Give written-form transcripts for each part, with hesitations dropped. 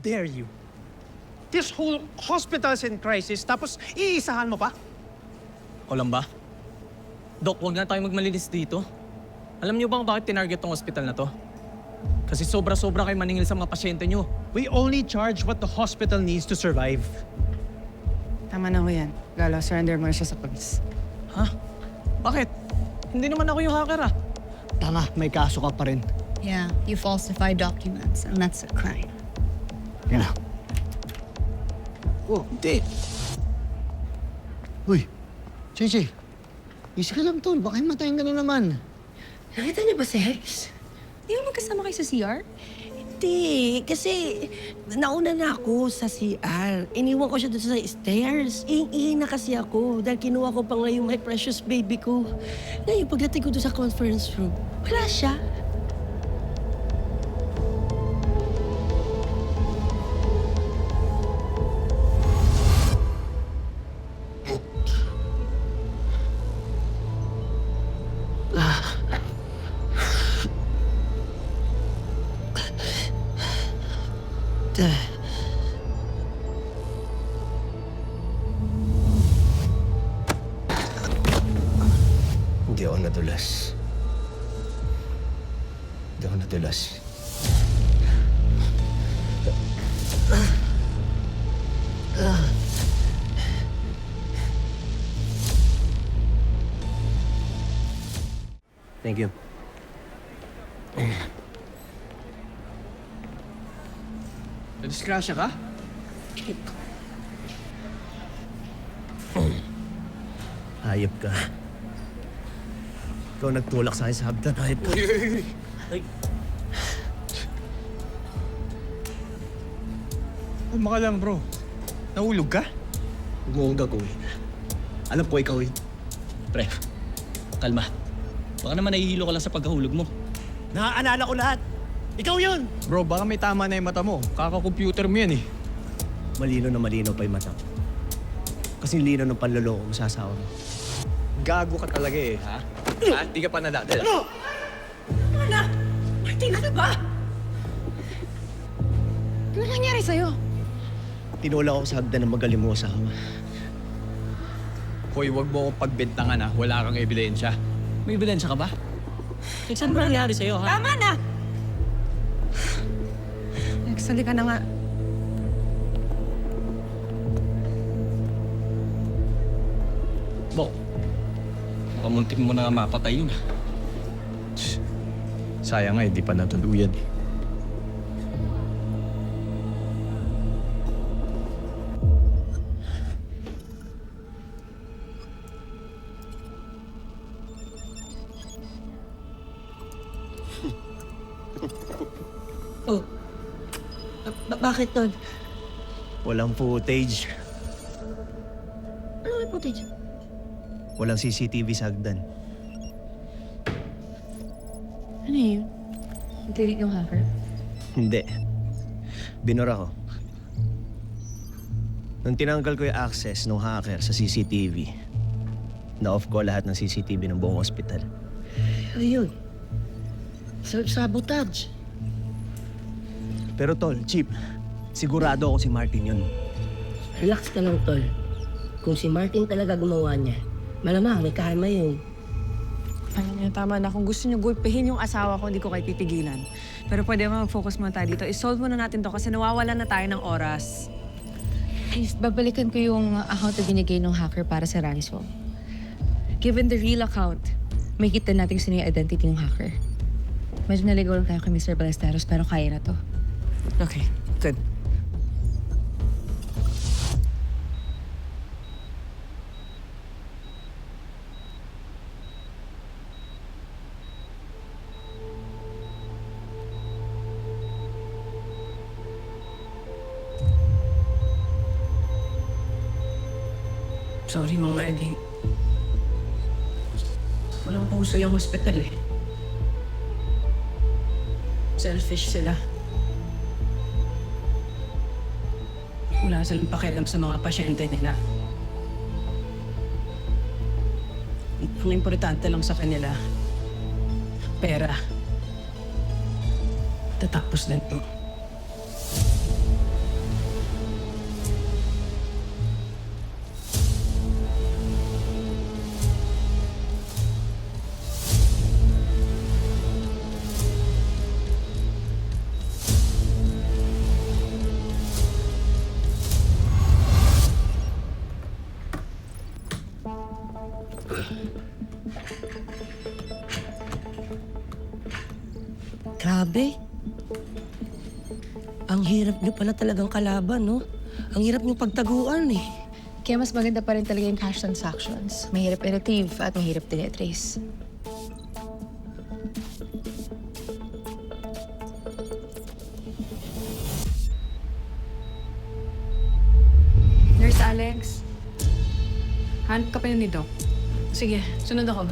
dare you? This whole hospital's in crisis, tapos iisahan mo pa? O lang ba? Dok, huwag na tayo magmalinis dito. Alam niyo bang bakit tinarget tong hospital na to? Kasi sobra-sobra kayo maningil sa mga pasyente niyo. We only charge what the hospital needs to survive. Tama na ho yan. Lalo, surrender mo na siya sa police. Ha? Bakit? Hindi naman ako yung hacker ah. Tanga, may kaso ka pa rin. Yeah, you falsify documents, and that's a crime. Yan na. Oh, hindi. Uy, Chay, easy ka lang, tol. Baka himatayin ka na naman. Nakita niyo ba si Hex? Di ba magkasama kayo sa CR? Hindi, kasi nauna na ako sa CR. Iniwan ko siya doon sa stairs. Iing-iing na kasi ako dahil kinuha ko pa ngayon my precious baby ko. Ngayon, pagdating ko doon sa conference room, wala siya. Hindi ako nadulas. Hindi ako nadulas. Thank you. Nadisgrasya ka? Hayop ka. Ikaw nagtulak sa akin sa hagdan, hayop ka. Kalma ka lang, bro. Nahulog ka? Huwag mo akong gagawin. Alam ko ikaw eh. Pre, kalma. Baka naman nahihilo ka lang sa pagkahulog mo. Naaalala ko lahat. Ikaw yun! Bro, baka may tama na yung mata mo. Kaka-computer mo yan eh. Malino na malino pa yung mata ko. Kasing lino ng panloloko mo sa asawa mo. Gago ka talaga eh, ha? Ha? Di ka pa nadadal. Ano? Anak! Martin, ano ba? Ano nangyari sa'yo? Tinula ko sa hagdan ng magaling mo asawa. Hoy, wag mo akong pagbintangan ha. Wala kang ebidensya. May ebidensya ka ba? Saan ba nangyari sa'yo ha? Tama na! Nagsali ka na nga. Bok, pamuntik mo na mapatay yun. Sayang nga, hindi pa natuluyan eh. Oh. Bakit, Ton? Walang footage. Ano yung footage? Walang CCTV sa hagdan. Ano yun? Delete yung hacker? Hindi. Binura ko. Nung tinanggal ko yung access ng hacker sa CCTV, na-off ko lahat ng CCTV ng buong ospital. Ayun. Sabotage. Pero tol, Chip, sigurado ako si Martin yun. Relax ka lang, Tol. Kung si Martin talaga gumawa niya, malamang may karma yun. Alam niyo, tama na. Kung gusto niyo gulpihin yung asawa ko, hindi ko kayo pipigilan. Pero pwede mo mag-focus muna tayo dito. I-solve muna natin to kasi nawawalan na tayo ng oras. Please, babalikan ko yung account na binigay ng hacker para sa ransom. Given the real account, may kita natin sino yung identity ng hacker. Medyo naligaw lang tayo kay Mr. Ballesteros pero kaya na to. Okay, good. Sorry, Mama Eddie. Walang puso yung hospital eh. Selfish sila. Wala silang pakialam sa mga pasyente nila. Ang importante lang sa kanila, pera. Tatapos na ito. Grabe. Ang hirap niyo pala talagang kalaban, no? Ang hirap niyo pagtaguan eh. Kaya mas maganda pa rin talaga yung cash transactions. Mahirap i-retrieve at mahirap din i-trace. Nurse Alex, hanap ka pa yun ni Doc. Sige, sunod ako.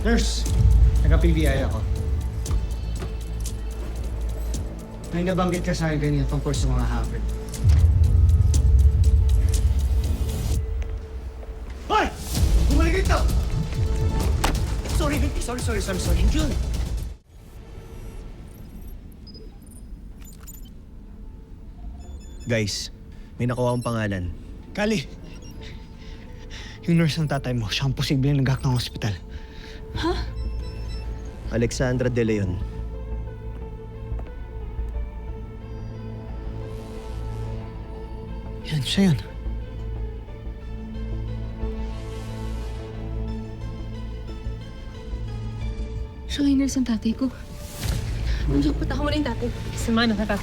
Nurse, nag-PBI ako. May nabanggit ka sa akin ganyan tungkol sa mga hacker. Hoy! Bumalik dito! Sorry, Jun. Guys, may nakuha akong pangalan. Kali! Yung nurse ng tatay mo, siya ang posibleng nag-hack ng hospital. Alexandra De Leon. Yan, siya yun. Siya yung nurse ang tatay ko. Punta ko muna yung tatay. Sumano ka pa.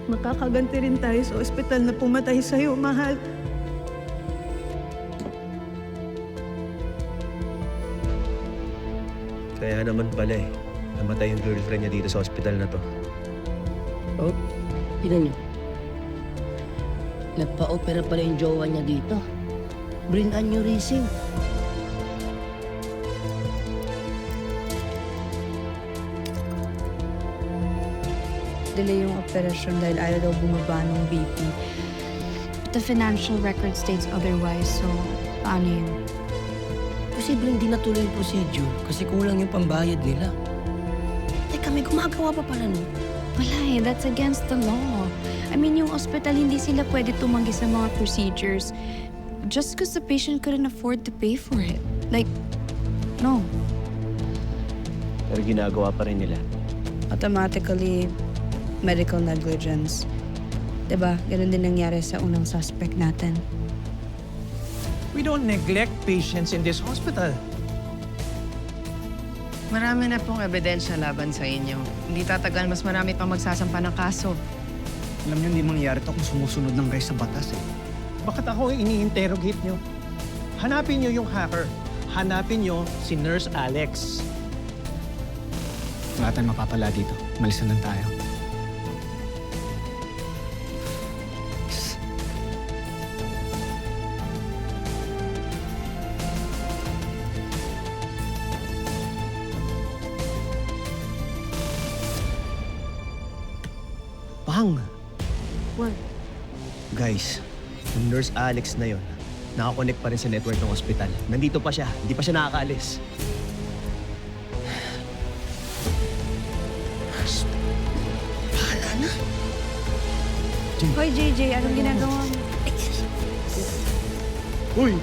Makakaganti rin tayo sa ospital na pumatay sa'yo, mahal. Kaya naman pala eh. Namatay yung girlfriend niya dito sa hospital na to. Oh, tignan niyo. Nagpa-opera pala yung jowa niya dito. Brain aneurysm. Delay yung operasyon dahil ayaw daw bumaba ng BP. But the financial record states otherwise, so paano yun? Posibleng di natuloy yung procedure kasi kulang yung pambayad nila. Teka, may gumagawa pa pala no? Wala eh, that's against the law. I mean, yung hospital, hindi sila pwede tumanggi sa mga procedures just because the patient couldn't afford to pay for it. Like, no. Pero ginagawa pa rin nila. Automatically, medical negligence. Diba? Ganun din nangyari sa unang suspect natin. We don't neglect patients in this hospital. Marami na pong ebidensya laban sa inyo. Hindi tatagal, mas marami pang magsasampa ng kaso. Alam niyo, hindi mangyayari to kung sumusunod ng guys sa batas eh. Bakit ako ini-interrogate nyo? Hanapin nyo yung hacker. Hanapin nyo si Nurse Alex. Wala tayong mapapala dito. Malis na lang tayo. Pang! What? Guys, yung Nurse Alex na yon, nakakonect pa rin sa network ng ospital. Nandito pa siya. Hindi pa siya nakakaalis. Bahala na. Hoy, JJ, anong ginagawa mo? Uy!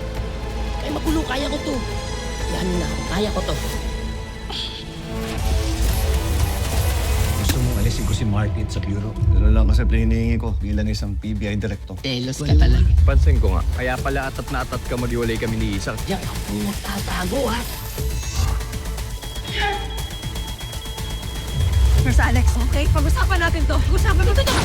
Kaya magulo, kaya ko to. Yan na, kaya ko to. Gusto mong alisin ko si Martin sa bureau. Ano lang kasi hinihingi ko bilang isang PBI director. Telos ka talaga. Pansin ko nga, kaya pala atat na atat ka maghiwalay kami ni Isang. Diyan ako nagtatago, ha? Nurse Alex, okay? Pag-usapan natin to. Pag-usapan natin to.